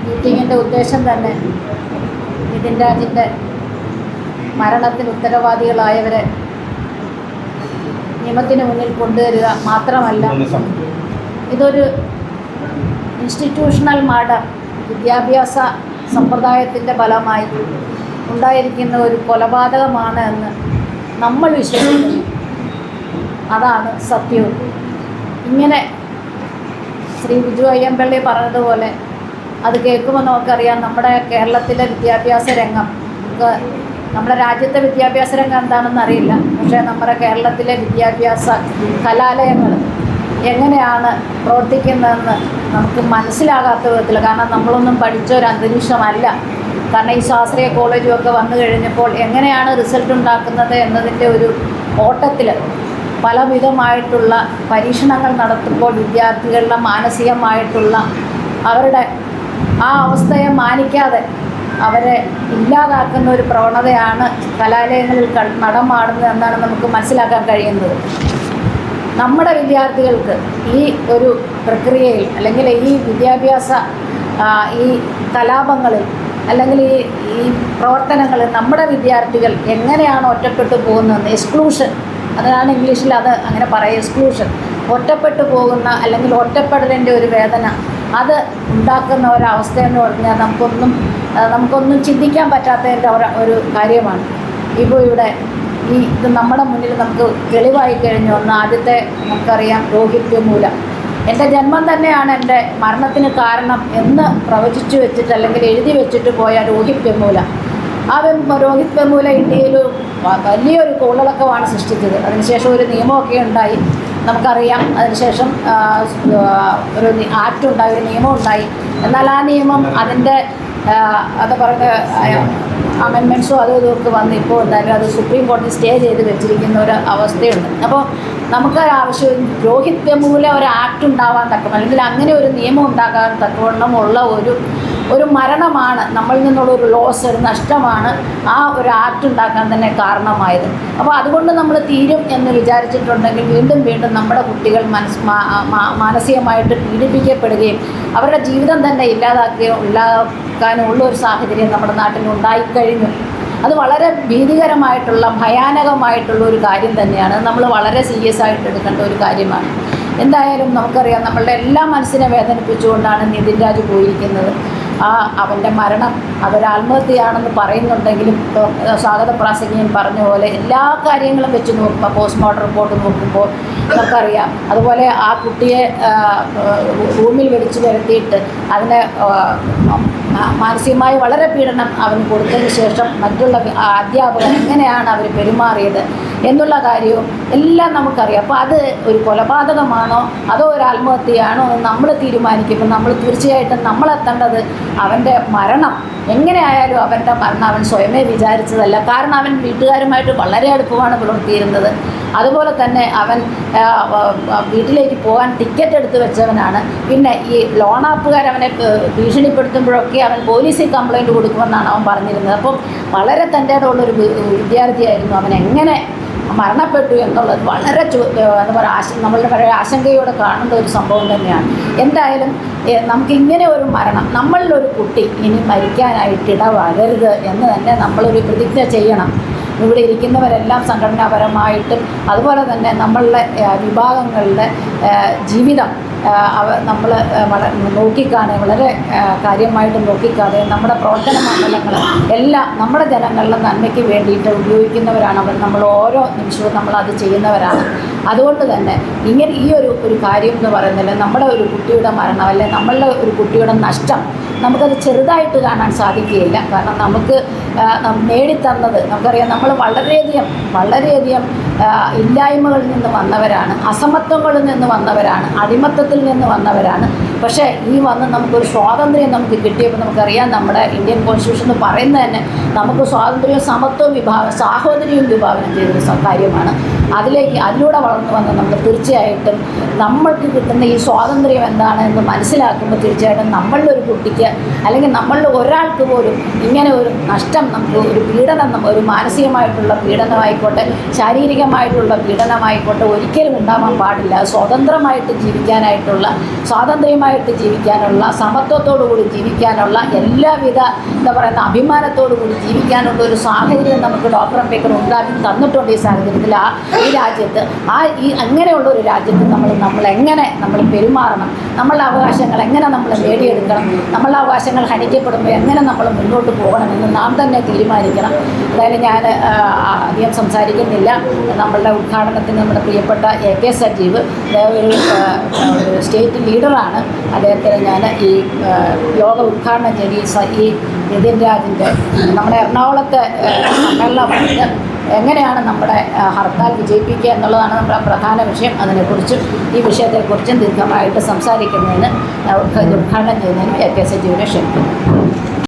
മീറ്റിങ്ങിൻ്റെ ഉദ്ദേശം തന്നെ നിതിൻ രാജിൻ്റെ മരണത്തിന് ഉത്തരവാദികളായവരെ നിയമത്തിന് മുന്നിൽ കൊണ്ടുവരിക മാത്രമല്ല, ഇതൊരു ഇൻസ്റ്റിറ്റ്യൂഷണൽ മർഡർ, വിദ്യാഭ്യാസ സമ്പ്രദായത്തിൻ്റെ ഫലമായി ഉണ്ടായിരിക്കുന്ന ഒരു കൊലപാതകമാണ് എന്ന് നമ്മൾ വിശ്വസിക്കുന്നു. അതാണ് സത്യവും. ഇങ്ങനെ ശ്രീ ബിജു അയ്യമ്പള്ളി പറഞ്ഞതുപോലെ അത് കേൾക്കുമ്പോൾ നമുക്കറിയാം, നമ്മുടെ കേരളത്തിലെ വിദ്യാഭ്യാസ രംഗം, നമ്മുടെ രാജ്യത്തെ വിദ്യാഭ്യാസ രംഗം എന്താണെന്ന് അറിയില്ല, പക്ഷേ നമ്മുടെ കേരളത്തിലെ വിദ്യാഭ്യാസ കലാലയങ്ങൾ എങ്ങനെയാണ് പ്രവർത്തിക്കുന്നതെന്ന് നമുക്ക് മനസ്സിലാകാത്ത വിധത്തിൽ, കാരണം നമ്മളൊന്നും പഠിച്ച ഒരു അന്തരീക്ഷമല്ല. കാരണം ഈ ശാസ്ത്രീയ കോളേജും ഒക്കെ വന്നു കഴിഞ്ഞപ്പോൾ എങ്ങനെയാണ് റിസൾട്ട് ഉണ്ടാക്കുന്നത് എന്നതിൻ്റെ ഒരു ഓട്ടത്തിൽ പലവിധമായിട്ടുള്ള പരീക്ഷണങ്ങൾ നടത്തുമ്പോൾ വിദ്യാർത്ഥികളുടെ മാനസികമായിട്ടുള്ള അവരുടെ ആ അവസ്ഥയെ മാനിക്കാതെ അവരെ ഇല്ലാതാക്കുന്ന ഒരു പ്രവണതയാണ് കലാലയങ്ങളിൽ നടമാടുന്നത് എന്നാണ് നമുക്ക് മനസ്സിലാക്കാൻ കഴിയുന്നത്. നമ്മുടെ വിദ്യാർത്ഥികൾക്ക് ഈ ഒരു പ്രക്രിയയിൽ, അല്ലെങ്കിൽ ഈ വിദ്യാഭ്യാസ ഈ കലാപങ്ങളിൽ, അല്ലെങ്കിൽ ഈ പ്രവർത്തനങ്ങളിൽ നമ്മുടെ വിദ്യാർത്ഥികൾ എങ്ങനെയാണ് ഒറ്റപ്പെട്ടു പോകുന്നതെന്ന്, എക്സ്ക്ലൂഷൻ, അതാണ് ഇംഗ്ലീഷിൽ അത് അങ്ങനെ പറയും, എക്സ്ക്ലൂഷൻ, ഒറ്റപ്പെട്ടു പോകുന്ന അല്ലെങ്കിൽ ഒറ്റപ്പെടലിൻ്റെ ഒരു വേദന അത് ഉണ്ടാക്കുന്ന ഒരവസ്ഥയെന്ന് പറഞ്ഞാൽ നമുക്കൊന്നും ചിന്തിക്കാൻ പറ്റാത്തതിൻ്റെ ഒരു കാര്യമാണ്. ഇപ്പോൾ ഇവിടെ ഇത് നമ്മുടെ മുന്നിൽ നമുക്ക് തെളിവായി കഴിഞ്ഞു. ഒന്ന് ആദ്യത്തെ നമുക്കറിയാം, രോഹിത് വെമുല. എൻ്റെ ജന്മം തന്നെയാണ് എൻ്റെ മരണത്തിന് കാരണം എന്ന് പ്രവചിച്ചു വെച്ചിട്ട് അല്ലെങ്കിൽ എഴുതി വെച്ചിട്ട് പോയ രോഹിത് വെമുല. ആ രോഹിത് വെമുല ഇന്ത്യയിൽ വലിയൊരു കോളിളക്കമാണ് സൃഷ്ടിച്ചത്. അതിനുശേഷം ഒരു നിയമമൊക്കെ ഉണ്ടായി, നമുക്കറിയാം. അതിനുശേഷം ഒരു ആക്ടുണ്ടായി, ഒരു നിയമം ഉണ്ടായി. എന്നാൽ ആ നിയമം അതിൻ്റെ അത് പറഞ്ഞ അമെൻമെൻറ്റ്സോ അതും ഇതൊക്കെ വന്ന് ഇപ്പോൾ എന്തായാലും അത് സുപ്രീം കോടതി സ്റ്റേ ചെയ്ത് വെച്ചിരിക്കുന്ന ഒരു അവസ്ഥയുണ്ട്. അപ്പോൾ നമുക്ക് ആവശ്യം രോഹിത് വെമുല ഒരു ആക്ട് ഉണ്ടാവാൻ തക്കം, അല്ലെങ്കിൽ അങ്ങനെ ഒരു നിയമം ഉണ്ടാകാൻ തക്കവണ്ണമുള്ള ഒരു മരണമാണ്, നമ്മളിൽ നിന്നുള്ള ഒരു ലോസ്, ഒരു നഷ്ടമാണ് ആ ഒരു ആക്ട് ഉണ്ടാക്കാൻ തന്നെ കാരണമായത്. അപ്പോൾ അതുകൊണ്ട് നമ്മൾ തീരും എന്ന് വിചാരിച്ചിട്ടുണ്ടെങ്കിൽ വീണ്ടും നമ്മുടെ കുട്ടികൾ മാനസികമായിട്ട് പീഡിപ്പിക്കപ്പെടുകയും അവരുടെ ജീവിതം തന്നെ ഇല്ലാതാക്കാനുള്ള ഒരു സാഹചര്യം നമ്മുടെ നാട്ടിൽ ഉണ്ടായിക്കഴിഞ്ഞു. അത് വളരെ ഭീതികരമായിട്ടുള്ള, ഭയാനകമായിട്ടുള്ള ഒരു കാര്യം തന്നെയാണ്. നമ്മൾ വളരെ സീരിയസ് ആയിട്ട് എടുക്കേണ്ട ഒരു കാര്യമാണ്. എന്തായാലും നമുക്കറിയാം, നമ്മളുടെ എല്ലാ മനസ്സിനെ വേദനിപ്പിച്ചുകൊണ്ടാണ് നിതിൻ രാജ് പോയിരിക്കുന്നത്. അവൻ്റെ മരണം അതൊരു ആത്മഹത്യയാണെന്ന് പറയുന്നുണ്ടെങ്കിലും സ്വാഗത പ്രാസംഗികൻ പറഞ്ഞ പോലെ എല്ലാ കാര്യങ്ങളും വെച്ച് നോക്കുമ്പോൾ, പോസ്റ്റ്മോർട്ടം റിപ്പോർട്ട് നോക്കുമ്പോൾ നമുക്കറിയാം. അതുപോലെ ആ കുട്ടിയെ റൂമിൽ വിളിച്ചു വരുത്തിയിട്ട് അതിനെ മാനസികമായി വളരെ പീഡനം അവന് കൊടുത്തതിന് ശേഷം മറ്റുള്ള അധ്യാപകർ എങ്ങനെയാണ് അവർ പെരുമാറിയത് എന്നുള്ള കാര്യവും എല്ലാം നമുക്കറിയാം. അപ്പോൾ അത് ഒരു കൊലപാതകമാണോ അതോ ഒരു ആത്മഹത്യയാണോ എന്ന് നമ്മൾ തീരുമാനിക്കുമ്പോൾ നമ്മൾ തീർച്ചയായിട്ടും നമ്മളെത്തേണ്ടത് അവൻ്റെ മരണം എങ്ങനെയായാലും അവൻ്റെ മരണം അവൻ സ്വയമേ വിചാരിച്ചതല്ല. കാരണം അവൻ വീട്ടുകാരുമായിട്ട് വളരെ അടുപ്പമാണ് പുലർത്തിയിരുന്നത്. അതുപോലെ തന്നെ അവൻ വീട്ടിലേക്ക് പോകാൻ ടിക്കറ്റ് എടുത്ത് വെച്ചവനാണ്. പിന്നെ ഈ ലോൺ ആപ്പുകാർ അവനെ ഭീഷണിപ്പെടുത്തുമ്പോഴൊക്കെ അവൻ പോലീസിൽ കംപ്ലയിൻറ്റ് കൊടുക്കുമെന്നാണ് അവൻ പറഞ്ഞിരുന്നത്. അപ്പം വളരെ തൻ്റെ ഉള്ളൊരു വിദ്യാർത്ഥിയായിരുന്നു. അവൻ എങ്ങനെ മരണപ്പെട്ടു എന്നുള്ളത് വളരെ എന്താ പറയുക, നമ്മളുടെ പഴയ ആശങ്കയോടെ കാണുന്ന ഒരു സംഭവം തന്നെയാണ്. എന്തായാലും നമുക്കിങ്ങനെ ഒരു മരണം, നമ്മളിലൊരു കുട്ടി ഇനി മരിക്കാനായിട്ട് ഇടവരരുത് എന്ന് തന്നെ നമ്മളൊരു പ്രതിജ്ഞ ചെയ്യണം. ഇവിടെ ഇരിക്കുന്നവരെല്ലാം സംഘടനാപരമായിട്ടും അതുപോലെ തന്നെ നമ്മളുടെ വിഭാഗങ്ങളുടെ ജീവിതം നമ്മൾ നോക്കിക്കാണെ, വളരെ കാര്യമായിട്ട് നോക്കിക്കാതെ നമ്മുടെ പ്രവർത്തന മണ്ഡലങ്ങൾ എല്ലാം നമ്മുടെ ജനങ്ങളുടെ നന്മയ്ക്ക് വേണ്ടിയിട്ട് ഉപയോഗിക്കുന്നവരാണ് അവർ. നമ്മൾ ഓരോ നിമിഷവും നമ്മളത് ചെയ്യുന്നവരാണ്. അതുകൊണ്ട് തന്നെ ഇങ്ങനെ ഈ ഒരു കാര്യം എന്ന് പറയുന്നത്, നമ്മുടെ ഒരു കുട്ടിയുടെ മരണം അല്ലെ നമ്മളുടെ ഒരു കുട്ടിയുടെ നഷ്ടം നമുക്കത് ചെറുതായിട്ട് കാണാൻ സാധിക്കുകയില്ല. കാരണം നമുക്ക് നേടിത്തന്നത് നമുക്കറിയാം. നമ്മൾ വളരെയധികം ഇല്ലായ്മകളിൽ നിന്ന് വന്നവരാണ്, അസമത്വങ്ങളിൽ നിന്ന് വന്നവരാണ്, അടിമത്തത്തിൽ നിന്ന് വന്നവരാണ്. പക്ഷേ നമുക്കൊരു സ്വാതന്ത്ര്യം നമുക്ക് കിട്ടിയപ്പോൾ നമുക്കറിയാം, നമ്മുടെ ഇന്ത്യൻ കോൺസ്റ്റിറ്റ്യൂഷൻ എന്ന് പറയുന്നത് തന്നെ നമുക്ക് സ്വാതന്ത്ര്യവും സമത്വവും സാഹോദര്യവും വിഭാവനം ചെയ്തൊരു കാര്യമാണ്. അതിലൂടെ വളർന്നു വന്ന് നമ്മൾ തീർച്ചയായിട്ടും നമ്മൾക്ക് കിട്ടുന്ന ഈ സ്വാതന്ത്ര്യം എന്താണ് എന്ന് മനസ്സിലാക്കുമ്പോൾ തീർച്ചയായിട്ടും നമ്മളുടെ ഒരു കുട്ടിക്ക് അല്ലെങ്കിൽ നമ്മളുടെ ഒരാൾക്ക് പോലും ഇങ്ങനെ ഒരു നഷ്ടം, നമുക്ക് ഒരു പീഡനം, ഒരു മാനസികമായിട്ടുള്ള പീഡനമായിക്കോട്ടെ, ശാരീരികമായിട്ടുള്ള പീഡനമായിക്കോട്ടെ ഒരിക്കലും ഉണ്ടാവാൻ പാടില്ല. സ്വതന്ത്രമായിട്ട് ജീവിക്കാനായിട്ടുള്ള, സ്വാതന്ത്ര്യമായിട്ട് ജീവിക്കാനുള്ള, സമത്വത്തോടു കൂടി ജീവിക്കാനുള്ള, എല്ലാവിധ എന്താ പറയുന്ന അഭിമാനത്തോടു കൂടി ജീവിക്കാനുള്ള ഒരു സാഹചര്യം നമുക്ക് ഡോക്ടർ അംബേദ്കർ ഉണ്ടാക്കി തന്നിട്ടുണ്ട്. ഈ സാഹചര്യത്തിൽ ഈ രാജ്യത്ത് അങ്ങനെയുള്ള ഒരു രാജ്യത്ത് നമ്മൾ എങ്ങനെ പെരുമാറണം, നമ്മളുടെ അവകാശങ്ങൾ എങ്ങനെ നമ്മൾ നേടിയെടുക്കണം, നമ്മളുടെ അവകാശങ്ങൾ ഹനിക്കപ്പെടുമ്പോൾ എങ്ങനെ നമ്മൾ മുന്നോട്ട് പോകണമെന്ന് നാം തന്നെ തീരുമാനിക്കണം. എന്തായാലും ഞാൻ അധികം സംസാരിക്കുന്നില്ല. നമ്മളുടെ ഉദ്ഘാടനത്തിന് നമ്മുടെ പ്രിയപ്പെട്ട AK സജീവ് ഒരു സ്റ്റേറ്റ് ലീഡറാണ്. അദ്ദേഹത്തിന് ഞാൻ ഈ യോഗ ഉദ്ഘാടനം ചെയ്ത് ഈ നിതിൻ രാജിൻ്റെ നമ്മുടെ എറണാകുളത്തെ സമ്മേളനത്തിന് എങ്ങനെയാണ് നമ്മുടെ ഹർത്താൽ വിജയിപ്പിക്കുക എന്നുള്ളതാണ് നമ്മുടെ പ്രധാന വിഷയം. അതിനെക്കുറിച്ചും ഈ വിഷയത്തെക്കുറിച്ചും ദീർഘമായിട്ട് സംസാരിക്കുന്നതിന് ഉദ്ഘാടനം ചെയ്യുന്നതിന് AK സജീവിനെ ക്ഷണിക്കുന്നു.